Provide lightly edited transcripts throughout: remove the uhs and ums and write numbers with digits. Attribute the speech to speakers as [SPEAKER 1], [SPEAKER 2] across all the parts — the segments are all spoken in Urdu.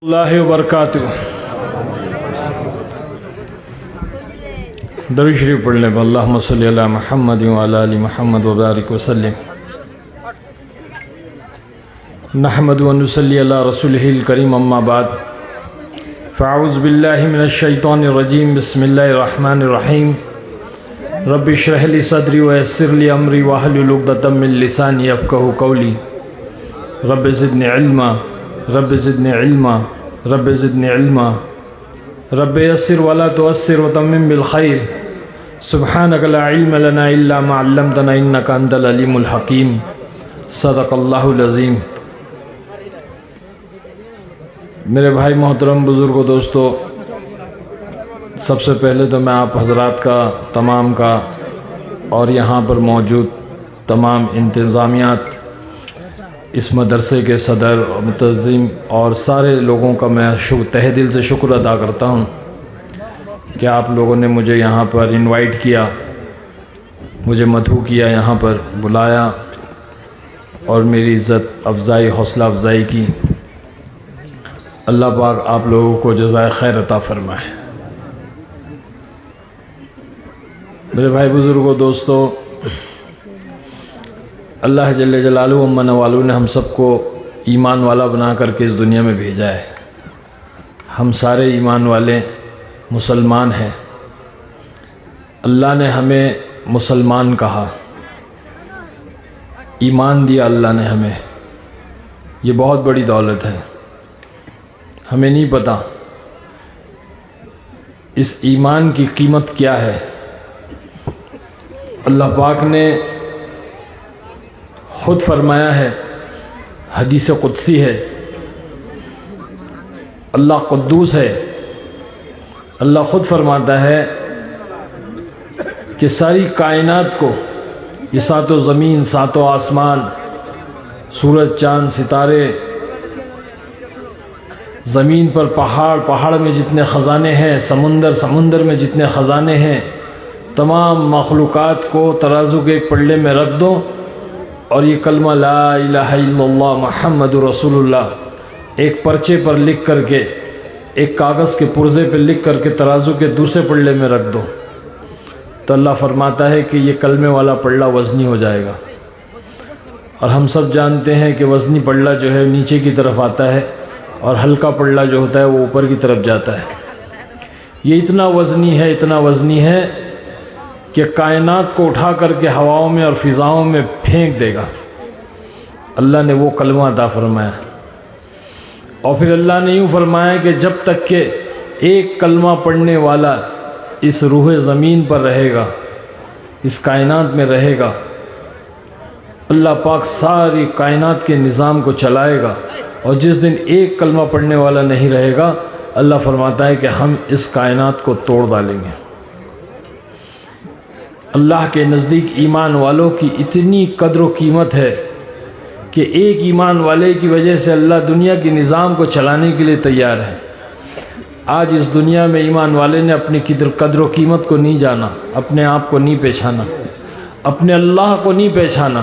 [SPEAKER 1] اللہ وبرکاتہ۔ درود شریف پڑھ لیں۔ اللہم صلی علی محمد وعلی آل محمد وبارک وسلم۔ نحمد و نصلی علی رسولہ الکریم، اما بعد فاعوذ باللہ من الشیطان الرجیم، بسم اللہ الرحمن الرحیم۔ رب اشرح لی صدری ویسر لی امری واحلل عقدۃ من لسانی یفقہوا قولی۔ رب زدنی علما، رب زدنی علما، رب زدنی علما، رب یسر ولا تعسر وتمم بالخیر۔ سبحانک لا علم لنا الا ما علمتنا انک انت العلیم الحکیم۔ صدق اللہ العظیم۔ میرے بھائی محترم، بزرگوں، دوستو، سب سے پہلے تو میں آپ حضرات کا، تمام کا اور یہاں پر موجود تمام انتظامیات، اس مدرسے کے صدر اور منتظم اور سارے لوگوں کا میں تہہ دل سے شکر ادا کرتا ہوں کہ آپ لوگوں نے مجھے یہاں پر انوائٹ کیا، مجھے مدعو کیا، یہاں پر بلایا اور میری عزت افزائی، حوصلہ افزائی کی۔ اللہ پاک آپ لوگوں کو جزائے خیر عطا فرمائے۔ میرے بھائی، بزرگوں، دوستو، اللہ جل جلالہ و من والو نے ہم سب کو ایمان والا بنا کر کے اس دنیا میں بھیجا ہے۔ ہم سارے ایمان والے مسلمان ہیں۔ اللہ نے ہمیں مسلمان کہا، ایمان دیا اللہ نے ہمیں۔ یہ بہت بڑی دولت ہے۔ ہمیں نہیں پتہ اس ایمان کی قیمت کیا ہے۔ اللہ پاک نے خود فرمایا ہے، حدیث قدسی ہے، اللہ قدوس ہے۔ اللہ خود فرماتا ہے کہ ساری کائنات کو، یہ ساتوں زمین، ساتوں آسمان، سورج، چاند، ستارے، زمین پر پہاڑ، پہاڑ میں جتنے خزانے ہیں، سمندر، سمندر میں جتنے خزانے ہیں، تمام مخلوقات کو ترازو کے ایک پلڑے میں رکھ دو اور یہ کلمہ لا الہ الا اللہ محمد رسول اللہ ایک پرچے پر لکھ کر کے، ایک کاغذ کے پرزے پہ لکھ کر کے ترازو کے دوسرے پلڑے میں رکھ دو، تو اللہ فرماتا ہے کہ یہ کلمے والا پلڑا وزنی ہو جائے گا۔ اور ہم سب جانتے ہیں کہ وزنی پلڑا جو ہے نیچے کی طرف آتا ہے اور ہلکا پلڑا جو ہوتا ہے وہ اوپر کی طرف جاتا ہے۔ یہ اتنا وزنی ہے، اتنا وزنی ہے کہ کائنات کو اٹھا کر کے ہواؤں میں اور فضاؤں میں پھینک دے گا۔ اللہ نے وہ کلمہ عطا فرمایا، اور پھر اللہ نے یوں فرمایا کہ جب تک کہ ایک کلمہ پڑھنے والا اس روح زمین پر رہے گا، اس کائنات میں رہے گا، اللہ پاک ساری کائنات کے نظام کو چلائے گا۔ اور جس دن ایک کلمہ پڑھنے والا نہیں رہے گا، اللہ فرماتا ہے کہ ہم اس کائنات کو توڑ ڈالیں گے۔ اللہ کے نزدیک ایمان والوں کی اتنی قدر و قیمت ہے کہ ایک ایمان والے کی وجہ سے اللہ دنیا کے نظام کو چلانے کے لیے تیار ہے۔ آج اس دنیا میں ایمان والے نے اپنی قدر و قیمت کو نہیں جانا، اپنے آپ کو نہیں پہچانا، اپنے اللہ کو نہیں پہچانا،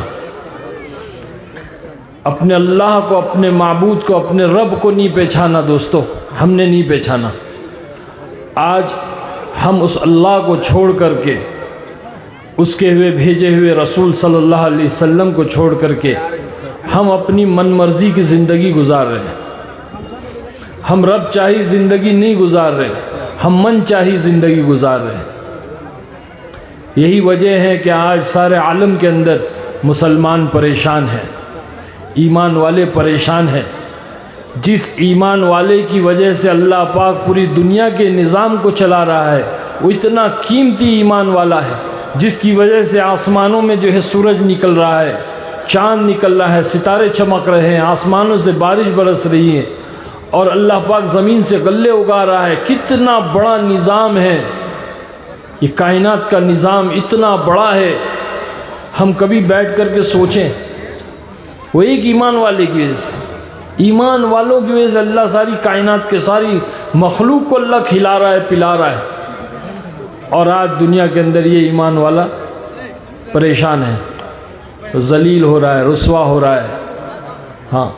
[SPEAKER 1] اپنے اللہ کو، اپنے معبود کو، اپنے رب کو نہیں پہچانا۔ دوستو، ہم نے نہیں پہچانا۔ آج ہم اس اللہ کو چھوڑ کر کے، اس کے بھیجے ہوئے رسول صلی اللہ علیہ وسلم کو چھوڑ کر کے ہم اپنی من مرضی کی زندگی گزار رہے ہیں۔ ہم رب چاہی زندگی نہیں گزار رہے، ہم من چاہی زندگی گزار رہے ہیں۔ یہی وجہ ہے کہ آج سارے عالم کے اندر مسلمان پریشان ہیں، ایمان والے پریشان ہیں۔ جس ایمان والے کی وجہ سے اللہ پاک پوری دنیا کے نظام کو چلا رہا ہے، وہ اتنا قیمتی ایمان والا ہے جس کی وجہ سے آسمانوں میں جو ہے سورج نکل رہا ہے، چاند نکل رہا ہے، ستارے چمک رہے ہیں، آسمانوں سے بارش برس رہی ہے، اور اللہ پاک زمین سے غلے اگا رہا ہے۔ کتنا بڑا نظام ہے یہ کائنات کا نظام، اتنا بڑا ہے۔ ہم کبھی بیٹھ کر کے سوچیں، وہ ایک ایمان والے کی وجہ سے، ایمان والوں کی وجہ سے اللہ ساری کائنات کے ساری مخلوق کو اللہ کھلا رہا ہے، پلا رہا ہے، اور آج دنیا کے اندر یہ ایمان والا پریشان ہے، ذلیل ہو رہا ہے، رسوا ہو رہا ہے۔ ہاں،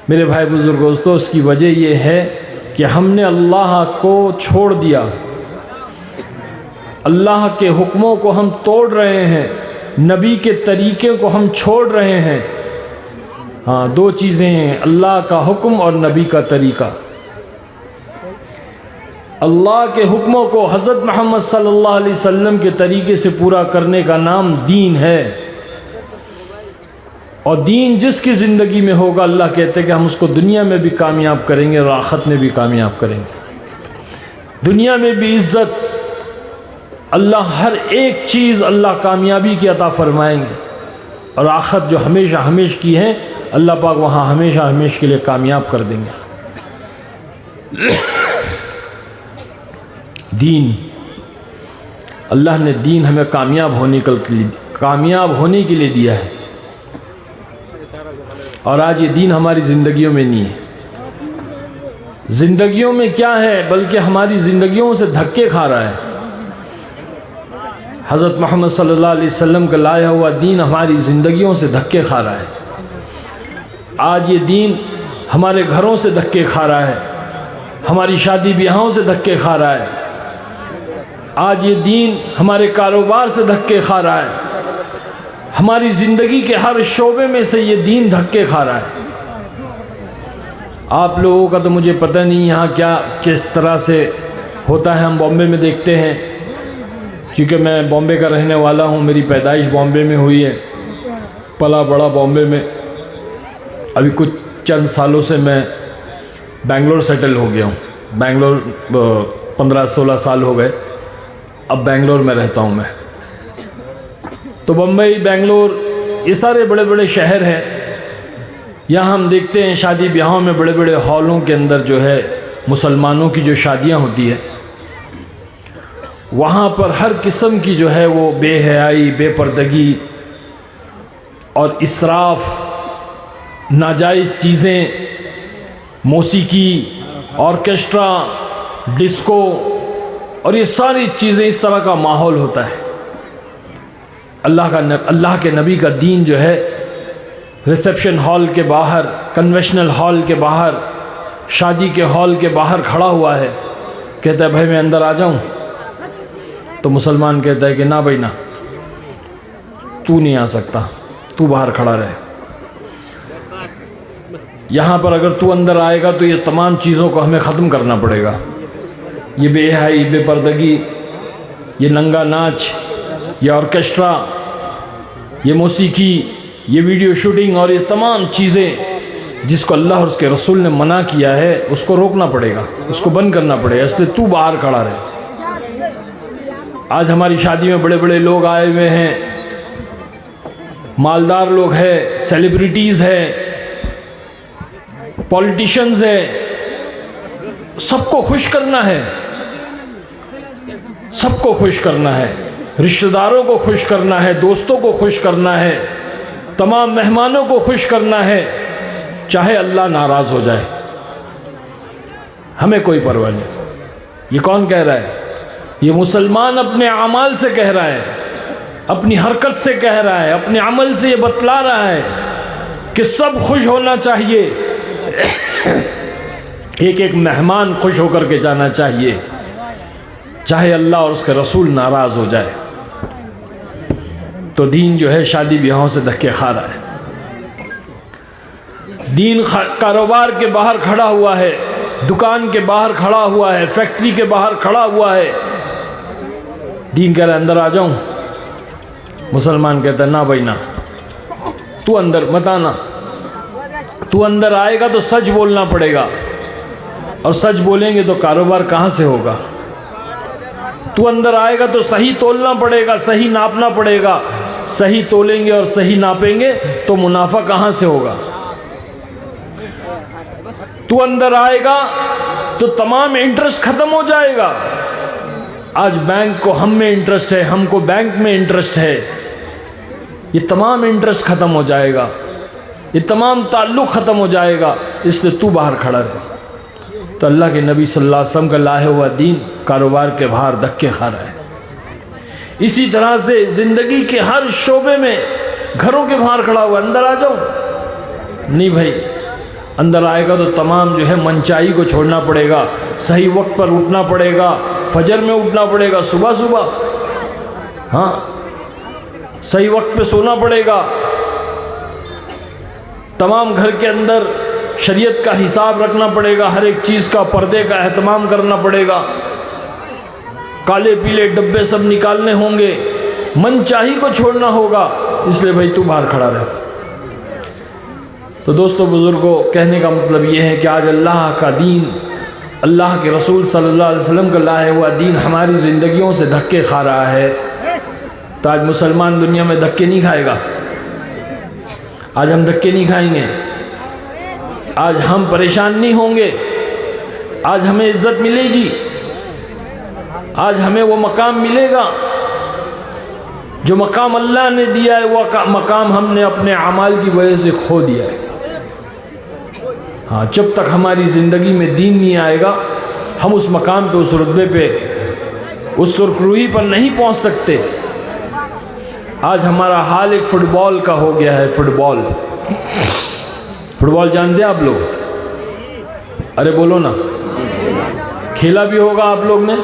[SPEAKER 1] میرے بھائی بزرگ دوستو، اس کی وجہ یہ ہے کہ ہم نے اللہ کو چھوڑ دیا، اللہ کے حکموں کو ہم توڑ رہے ہیں، نبی کے طریقے کو ہم چھوڑ رہے ہیں۔ ہاں، دو چیزیں ہیں، اللہ کا حکم اور نبی کا طریقہ۔ اللہ کے حکموں کو حضرت محمد صلی اللہ علیہ وسلم کے طریقے سے پورا کرنے کا نام دین ہے، اور دین جس کی زندگی میں ہوگا، اللہ کہتے ہیں کہ ہم اس کو دنیا میں بھی کامیاب کریں گے اور آخرت میں بھی کامیاب کریں گے۔ دنیا میں بھی عزت، اللہ ہر ایک چیز اللہ کامیابی کی عطا فرمائیں گے، اور آخرت جو ہمیشہ ہمیشہ کی ہے، اللہ پاک وہاں ہمیشہ ہمیشہ کے لیے کامیاب کر دیں گے۔ دین، اللہ نے دین ہمیں کامیاب ہونے کے لیے دیا ہے، اور آج یہ دین ہماری زندگیوں میں نہیں ہے۔ زندگیوں میں کیا ہے، بلکہ ہماری زندگیوں سے دھکے کھا رہا ہے۔ حضرت محمد صلی اللہ علیہ وسلم کا لایا ہوا دین ہماری زندگیوں سے دھکے کھا رہا ہے۔ آج یہ دین ہمارے گھروں سے دھکے کھا رہا ہے، ہماری شادی بیاہوں سے دھکے کھا رہا ہے۔ آج یہ دین ہمارے کاروبار سے دھکے کھا رہا ہے، ہماری زندگی کے ہر شعبے میں سے یہ دین دھکے کھا رہا ہے۔ آپ لوگوں کا تو مجھے پتہ نہیں یہاں کیا کس طرح سے ہوتا ہے، ہم بامبے میں دیکھتے ہیں، کیونکہ میں بامبے کا رہنے والا ہوں، میری پیدائش بامبے میں ہوئی ہے، پلا بڑا بامبے میں۔ ابھی کچھ چند سالوں سے میں بنگلور سیٹل ہو گیا ہوں، بنگلور 15-16 سال ہو گئے، اب بنگلور میں رہتا ہوں میں۔ تو بمبئی، بنگلور، یہ سارے بڑے بڑے شہر ہیں، یہاں ہم دیکھتے ہیں شادی بیاہوں میں بڑے بڑے ہالوں کے اندر جو ہے مسلمانوں کی جو شادیاں ہوتی ہے، وہاں پر ہر قسم کی جو ہے وہ بے حیائی، بے پردگی اور اسراف، ناجائز چیزیں، موسیقی، آرکیسٹرا، ڈسکو، اور یہ ساری چیزیں، اس طرح کا ماحول ہوتا ہے۔ اللہ کے نبی کا دین جو ہے ریسیپشن ہال کے باہر، کنونشنل ہال کے باہر، شادی کے ہال کے باہر کھڑا ہوا ہے، کہتا ہے بھائی میں اندر آ جاؤں؟ تو مسلمان کہتا ہے کہ نہ بھائی نہ، تو نہیں آ سکتا، تو باہر کھڑا رہے۔ یہاں پر اگر تو اندر آئے گا تو یہ تمام چیزوں کو ہمیں ختم کرنا پڑے گا، یہ بے حیائی، بے پردگی، یہ ننگا ناچ، یہ آرکیسٹرا، یہ موسیقی، یہ ویڈیو شوٹنگ، اور یہ تمام چیزیں جس کو اللہ اور اس کے رسول نے منع کیا ہے، اس کو روکنا پڑے گا، اس کو بند کرنا پڑے گا، اس لیے تو باہر کھڑا رہے۔ آج ہماری شادی میں بڑے بڑے لوگ آئے ہوئے ہیں، مالدار لوگ ہیں، سیلیبریٹیز ہیں، پولیٹیشنز ہیں، سب کو خوش کرنا ہے، سب کو خوش کرنا ہے، رشتہ داروں کو خوش کرنا ہے، دوستوں کو خوش کرنا ہے، تمام مہمانوں کو خوش کرنا ہے، چاہے اللہ ناراض ہو جائے، ہمیں کوئی پرواہ نہیں۔ یہ کون کہہ رہا ہے؟ یہ مسلمان اپنے اعمال سے کہہ رہا ہے، اپنی حرکت سے کہہ رہا ہے، اپنے عمل سے یہ بتلا رہا ہے کہ سب خوش ہونا چاہیے، ایک ایک مہمان خوش ہو کر کے جانا چاہیے، چاہے اللہ اور اس کے رسول ناراض ہو جائے۔ تو دین جو ہے شادی بیاہوں سے دھکے کھا رہا ہے۔ دین کاروبار کے باہر کھڑا ہوا ہے، دکان کے باہر کھڑا ہوا ہے، فیکٹری کے باہر کھڑا ہوا ہے، دین کہہ رہا ہے اندر آ جاؤں؟ مسلمان کہتا ہے نہ بھائی نہ، تو اندر مت آنا، تو اندر آئے گا تو سچ بولنا پڑے گا، اور سچ بولیں گے تو کاروبار کہاں سے ہوگا؟ تو اندر آئے گا تو صحیح تولنا پڑے گا، صحیح ناپنا پڑے گا، صحیح تولیں گے اور صحیح ناپیں گے تو منافع کہاں سے ہوگا؟ تو اندر آئے گا تو تمام انٹرسٹ ختم ہو جائے گا۔ آج بینک کو ہم میں انٹرسٹ ہے، ہم کو بینک میں انٹرسٹ ہے، یہ تمام انٹرسٹ ختم ہو جائے گا، یہ تمام تعلق ختم ہو جائے گا، اس لیے تو باہر کھڑا رہے۔ تو اللہ کے نبی صلی اللہ علیہ وسلم کا لایا ہوا دین کاروبار کے باہر دھکے کھا رہا ہے۔ اسی طرح سے زندگی کے ہر شعبے میں گھروں کے باہر کھڑا ہوا، اندر آ جاؤ؟ نہیں بھائی، اندر آئے گا تو تمام جو ہے منچائی کو چھوڑنا پڑے گا، صحیح وقت پر اٹھنا پڑے گا، فجر میں اٹھنا پڑے گا، صبح صبح، ہاں صحیح وقت پہ سونا پڑے گا، تمام گھر کے اندر شریعت کا حساب رکھنا پڑے گا، ہر ایک چیز کا پردے کا اہتمام کرنا پڑے گا، کالے پیلے ڈبے سب نکالنے ہوں گے، من چاہی کو چھوڑنا ہوگا، اس لیے بھائی تو باہر کھڑا رہے۔ تو دوستو بزرگوں، کہنے کا مطلب یہ ہے کہ آج اللہ کا دین، اللہ کے رسول صلی اللہ علیہ وسلم کا لایا ہوا دین ہماری زندگیوں سے دھکے کھا رہا ہے۔ تو آج مسلمان دنیا میں دھکے نہیں کھائے گا، آج ہم دھکے نہیں کھائیں گے، آج ہم پریشان نہیں ہوں گے، آج ہمیں عزت ملے گی، آج ہمیں وہ مقام ملے گا جو مقام اللہ نے دیا ہے، وہ مقام ہم نے اپنے اعمال کی وجہ سے کھو دیا ہے۔ ہاں، جب تک ہماری زندگی میں دین نہیں آئے گا، ہم اس مقام پہ، اس رتبے پہ، اس سرخروئی پر نہیں پہنچ سکتے۔ آج ہمارا حال ایک فٹ بال کا ہو گیا ہے۔ فٹ بال جانتے ہیں آپ لوگ؟ ارے بولو نا، کھیلا بھی ہوگا آپ لوگ نے؟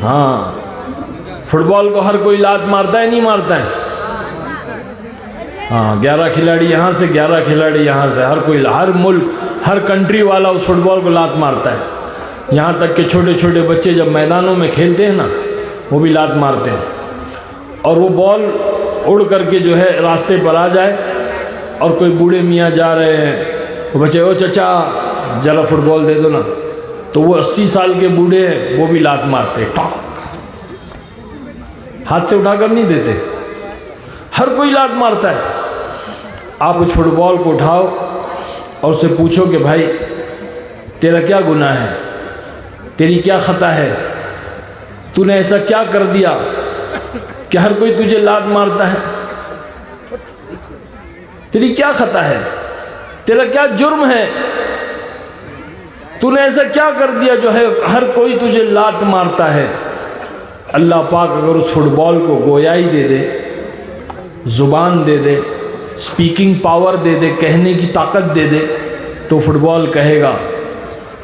[SPEAKER 1] ہاں، فٹ بال کو ہر کوئی لات مارتا ہے، نہیں مارتا ہے؟ ہاں، 11 کھلاڑی یہاں سے، 11 کھلاڑی یہاں سے، ہر کوئی، ہر ملک، ہر کنٹری والا اس فٹ بال کو لات مارتا ہے۔ یہاں تک کہ چھوٹے چھوٹے بچے جب میدانوں میں کھیلتے ہیں نا، وہ بھی لات مارتے ہیں، اور وہ بال اڑ کر کے جو ہے راستے پر آ جائے، اور کوئی بوڑھے میاں جا رہے ہیں، وہ بچے، او چچا ذرا فٹ بال دے دو نا، تو وہ 80 سال کے بوڑھے ہیں، وہ بھی لات مارتے، ٹاک، ہاتھ سے اٹھا کر نہیں دیتے، ہر کوئی لات مارتا ہے۔ آپ اس فٹ بال کو اٹھاؤ اور اس سے پوچھو کہ بھائی تیرا کیا گناہ ہے، تیری کیا خطا ہے، تو نے ایسا کیا کر دیا کہ ہر کوئی تجھے لات مارتا ہے؟ تیری کیا خطا ہے، تیرا کیا جرم ہے، تو نے ایسا کیا کر دیا جو ہے ہر کوئی تجھے لات مارتا ہے؟ اللہ پاک اگر اس فٹ بال کو گویائی دے دے، زبان دے دے، سپیکنگ پاور دے دے، کہنے کی طاقت دے دے، تو فٹ بال کہے گا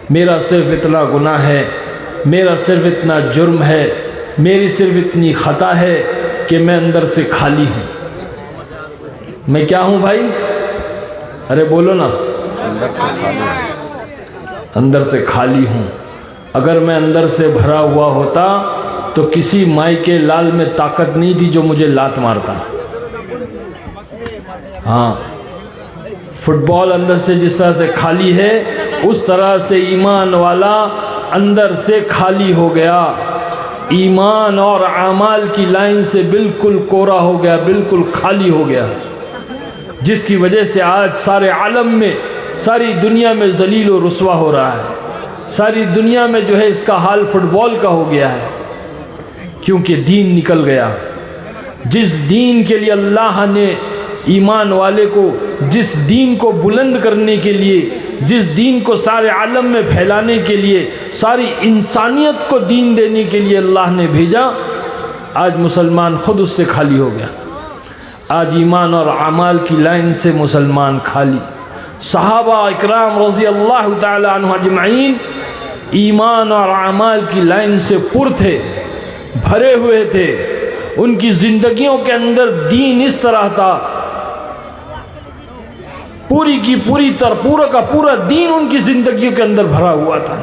[SPEAKER 1] میرا صرف اتنا گناہ ہے، میرا صرف اتنا جرم ہے، میری صرف اتنی خطا ہے کہ میں اندر سے خالی ہوں۔ میں کیا ہوں بھائی؟ ارے بولو نا، اندر سے خالی ہوں۔ اگر میں اندر سے بھرا ہوا ہوتا تو کسی مائی کے لال میں طاقت نہیں تھی جو مجھے لات مارتا۔ ہاں، فٹ بال اندر سے جس طرح سے خالی ہے، اس طرح سے ایمان والا اندر سے خالی ہو گیا، ایمان اور اعمال کی لائن سے بالکل کورا ہو گیا، بالکل خالی ہو گیا، جس کی وجہ سے آج سارے عالم میں، ساری دنیا میں ذلیل و رسوا ہو رہا ہے، ساری دنیا میں جو ہے اس کا حال فٹ بال کا ہو گیا ہے، کیونکہ دین نکل گیا۔ جس دین کے لیے اللہ نے ایمان والے کو، جس دین کو بلند کرنے کے لیے، جس دین کو سارے عالم میں پھیلانے کے لیے، ساری انسانیت کو دین دینے کے لیے اللہ نے بھیجا، آج مسلمان خود اس سے خالی ہو گیا۔ آج ایمان اور اعمال کی لائن سے مسلمان خالی۔ صحابہ اکرام رضی اللہ تعالی عنہ اجمعین ایمان اور اعمال کی لائن سے پر تھے، بھرے ہوئے تھے، ان کی زندگیوں کے اندر دین اس طرح تھا، پوری کی پوری پورا کا پورا دین ان کی زندگیوں کے اندر بھرا ہوا تھا۔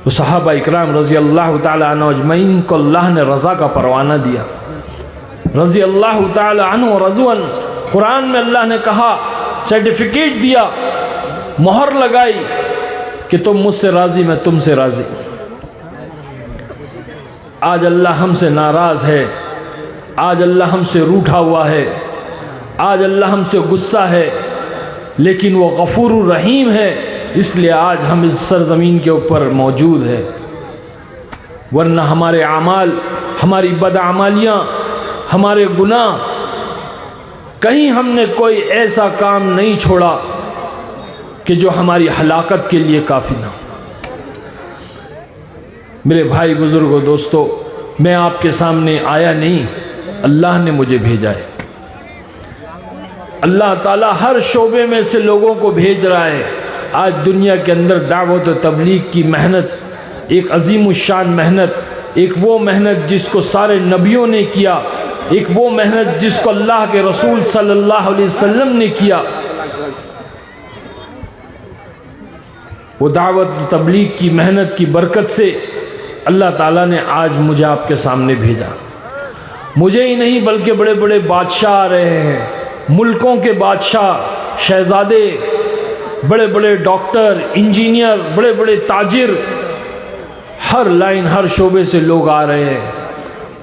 [SPEAKER 1] وہ صحابہ اکرام رضی اللہ تعالی عنہ اجمعین کو اللہ نے رضا کا پروانہ دیا، رضی اللہ تعالی عنہ رضوان۔ قرآن میں اللہ نے کہا، سرٹیفکیٹ دیا، مہر لگائی کہ تم مجھ سے راضی، میں تم سے راضی۔ آج اللہ ہم سے ناراض ہے، آج اللہ ہم سے روٹھا ہوا ہے، آج اللہ ہم سے غصہ ہے، لیکن وہ غفور الرحیم ہے، اس لیے آج ہم اس سرزمین کے اوپر موجود ہے، ورنہ ہمارے اعمال، ہماری بدعمالیاں، ہمارے گناہ، کہیں ہم نے کوئی ایسا کام نہیں چھوڑا کہ جو ہماری ہلاکت کے لیے کافی نہ ہو۔ میرے بھائی بزرگوں دوستو، میں آپ کے سامنے آیا نہیں، اللہ نے مجھے بھیجا ہے۔ اللہ تعالیٰ ہر شعبے میں سے لوگوں کو بھیج رہا ہے۔ آج دنیا کے اندر دعوت و تبلیغ کی محنت ایک عظیم الشان محنت، ایک وہ محنت جس کو سارے نبیوں نے کیا، ایک وہ محنت جس کو اللہ کے رسول صلی اللہ علیہ وسلم نے کیا، وہ دعوت و تبلیغ کی محنت کی برکت سے اللہ تعالیٰ نے آج مجھے آپ کے سامنے بھیجا۔ مجھے ہی نہیں بلکہ بڑے بڑے بادشاہ آ رہے ہیں، ملکوں کے بادشاہ، شہزادے، بڑے بڑے ڈاکٹر، انجینئر، بڑے بڑے تاجر، ہر لائن ہر شعبے سے لوگ آ رہے ہیں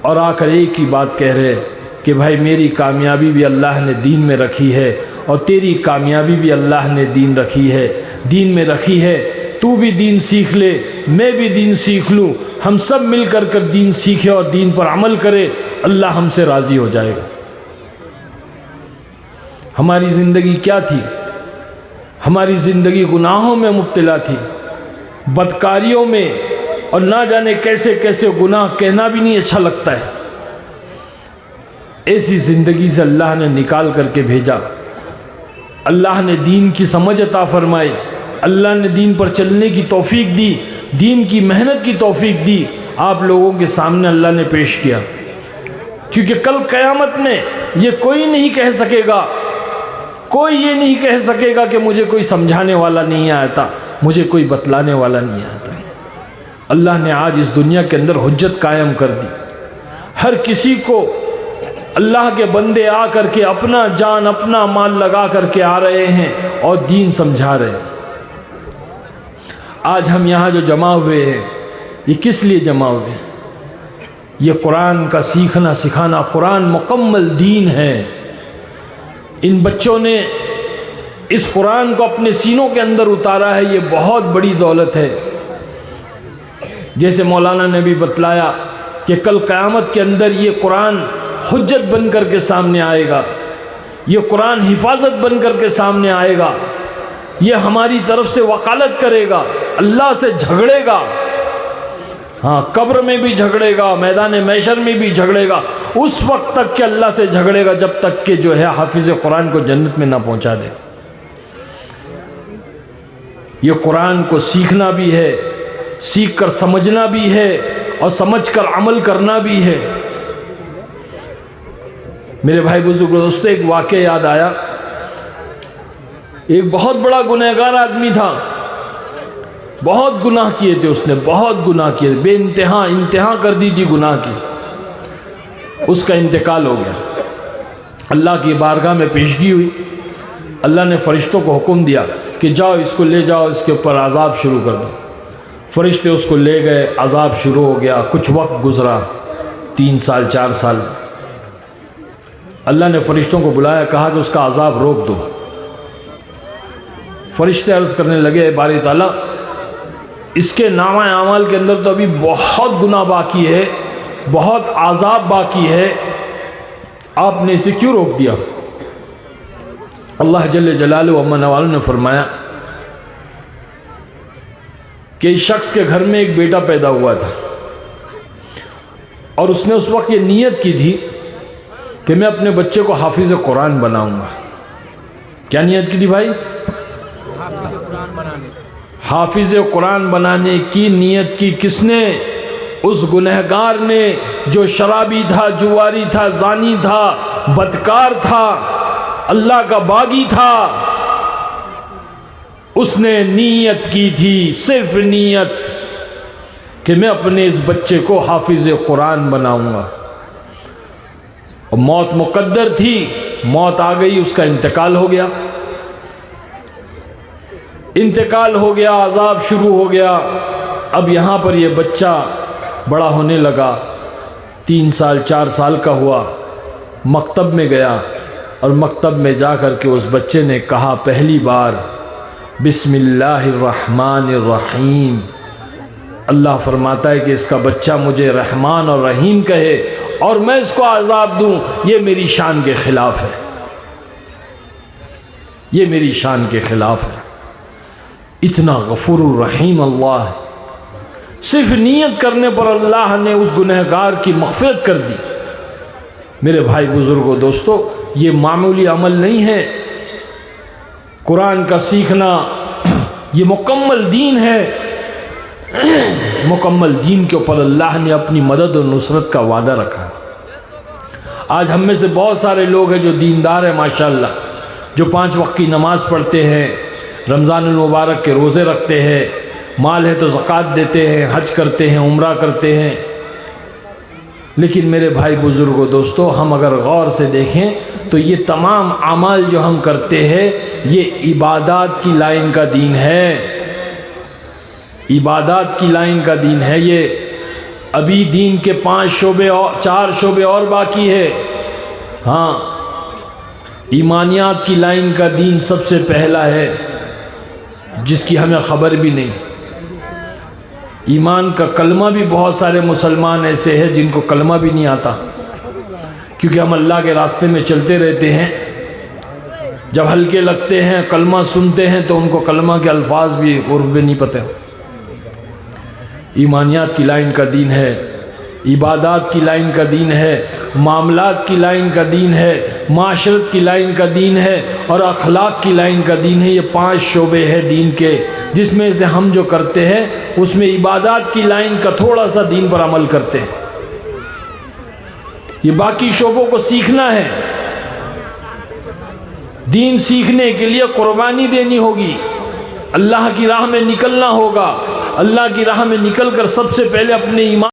[SPEAKER 1] اور آ کر ایک ہی بات کہہ رہے ہیں کہ بھائی میری کامیابی بھی اللہ نے دین میں رکھی ہے اور تیری کامیابی بھی اللہ نے دین رکھی ہے، دین میں رکھی ہے، تو بھی دین سیکھ لے، میں بھی دین سیکھ لوں، ہم سب مل کر دین سیکھے اور دین پر عمل کرے، اللہ ہم سے راضی ہو جائے گا۔ ہماری زندگی کیا تھی؟ ہماری زندگی گناہوں میں مبتلا تھی، بدکاریوں میں، اور نہ جانے کیسے کیسے گناہ، کہنا بھی نہیں اچھا لگتا ہے۔ ایسی زندگی سے اللہ نے نکال کر کے بھیجا، اللہ نے دین کی سمجھ عطا فرمائی، اللہ نے دین پر چلنے کی توفیق دی، دین کی محنت کی توفیق دی، آپ لوگوں کے سامنے اللہ نے پیش کیا۔ کیونکہ کل قیامت میں یہ کوئی نہیں کہہ سکے گا، کوئی یہ نہیں کہہ سکے گا کہ مجھے کوئی سمجھانے والا نہیں آیا تھا، مجھے کوئی بتلانے والا نہیں آیا تھا۔ اللہ نے آج اس دنیا کے اندر حجت قائم کر دی، ہر کسی کو اللہ کے بندے آ کر کے اپنا جان اپنا مال لگا کر کے آ رہے ہیں اور دین سمجھا رہے ہیں۔ آج ہم یہاں جو جمع ہوئے ہیں یہ کس لیے جمع ہوئے ہیں؟ یہ قرآن کا سیکھنا سکھانا، قرآن مکمل دین ہے۔ ان بچوں نے اس قرآن کو اپنے سینوں کے اندر اتارا ہے، یہ بہت بڑی دولت ہے۔ جیسے مولانا نے بھی بتلایا کہ کل قیامت کے اندر یہ قرآن حجت بن کر کے سامنے آئے گا، یہ قرآن حفاظت بن کر کے سامنے آئے گا، یہ ہماری طرف سے وکالت کرے گا، اللہ سے جھگڑے گا، ہاں قبر میں بھی جھگڑے گا، میدان محشر میں بھی جھگڑے گا، اس وقت تک کہ اللہ سے جھگڑے گا جب تک کہ جو ہے حافظ قرآن کو جنت میں نہ پہنچا دے۔ یہ قرآن کو سیکھنا بھی ہے، سیکھ کر سمجھنا بھی ہے اور سمجھ کر عمل کرنا بھی ہے۔ میرے بھائی بزرگ دوستو، ایک واقعہ یاد آیا۔ ایک بہت بڑا گنہگار آدمی تھا، بہت گناہ کیے تھے، اس نے بہت گناہ کیے، بے انتہا کر دی تھی گناہ کی۔ اس کا انتقال ہو گیا، اللہ کی بارگاہ میں پیشگی ہوئی، اللہ نے فرشتوں کو حکم دیا کہ جاؤ اس کو لے جاؤ، اس کے اوپر عذاب شروع کر دو۔ فرشتے اس کو لے گئے، عذاب شروع ہو گیا، کچھ وقت گزرا، 3 سال 4 سال۔ اللہ نے فرشتوں کو بلایا، کہا کہ اس کا عذاب روک دو۔ فرشتے عرض کرنے لگے، باری تعالیٰ اس کے نامہ اعمال کے اندر تو ابھی بہت گناہ باقی ہے، بہت عذاب باقی ہے، آپ نے اسے کیوں روک دیا؟ اللہ جل جلالہ و عز وجل نے فرمایا کہ اس شخص کے گھر میں ایک بیٹا پیدا ہوا تھا اور اس نے اس وقت یہ نیت کی تھی کہ میں اپنے بچے کو حافظ قرآن بناؤں گا۔ کیا نیت کی تھی بھائی؟ حافظ قرآن بنانے کی نیت کی کس نے؟ اس گنہگار نے جو شرابی تھا، جواری تھا، زانی تھا، بدکار تھا، اللہ کا باغی تھا۔ اس نے نیت کی تھی، صرف نیت کہ میں اپنے اس بچے کو حافظ قرآن بناؤں گا، اور موت مقدر تھی، موت آ گئی، اس کا انتقال ہو گیا، انتقال ہو گیا، عذاب شروع ہو گیا۔ اب یہاں پر یہ بچہ بڑا ہونے لگا، 3 سال 4 سال کا ہوا، مکتب میں گیا، اور مکتب میں جا کر کے اس بچے نے کہا پہلی بار بسم اللہ الرحمن الرحیم۔ اللہ فرماتا ہے کہ اس کا بچہ مجھے رحمان اور رحیم کہے اور میں اس کو عذاب دوں، یہ میری شان کے خلاف ہے، یہ میری شان کے خلاف ہے۔ اتنا غفور الرحیم اللہ ہے، صرف نیت کرنے پر اللہ نے اس گنہگار کی مغفرت کر دی۔ میرے بھائی بزرگوں دوستو، یہ معمولی عمل نہیں ہے، قرآن کا سیکھنا یہ مکمل دین ہے. مکمل دین کے اوپر اللہ نے اپنی مدد اور نصرت کا وعدہ رکھا. آج ہم میں سے بہت سارے لوگ ہیں جو دیندار ہیں ماشاءاللہ، جو 5 وقت کی نماز پڑھتے ہیں، رمضان المبارک کے روزے رکھتے ہیں، مال ہے تو زکوٰۃ دیتے ہیں، حج کرتے ہیں، عمرہ کرتے ہیں. لیکن میرے بھائی بزرگوں دوستو، ہم اگر غور سے دیکھیں تو یہ تمام اعمال جو ہم کرتے ہیں یہ عبادات کی لائن کا دین ہے. عبادات کی لائن کا دین ہے یہ. ابھی دین کے 5 شعبے اور 4 شعبے اور باقی ہے. ہاں، ایمانیات کی لائن کا دین سب سے پہلا ہے، جس کی ہمیں خبر بھی نہیں. ایمان کا کلمہ بھی بہت سارے مسلمان ایسے ہیں جن کو کلمہ بھی نہیں آتا، کیونکہ ہم اللہ کے راستے میں چلتے رہتے ہیں. جب ہلکے لگتے ہیں، کلمہ سنتے ہیں تو ان کو کلمہ کے الفاظ بھی عرف میں نہیں پتہ. ایمانیات کی لائن کا دین ہے، عبادات کی لائن کا دین ہے، معاملات کی لائن کا دین ہے، معاشرت کی لائن کا دین ہے، اور اخلاق کی لائن کا دین ہے. یہ 5 شعبے ہیں دین کے، جس میں سے ہم جو کرتے ہیں اس میں عبادات کی لائن کا تھوڑا سا دین پر عمل کرتے ہیں. یہ باقی شعبوں کو سیکھنا ہے. دین سیکھنے کے لیے قربانی دینی ہوگی، اللہ کی راہ میں نکلنا ہوگا. اللہ کی راہ میں نکل کر سب سے پہلے اپنے ایمان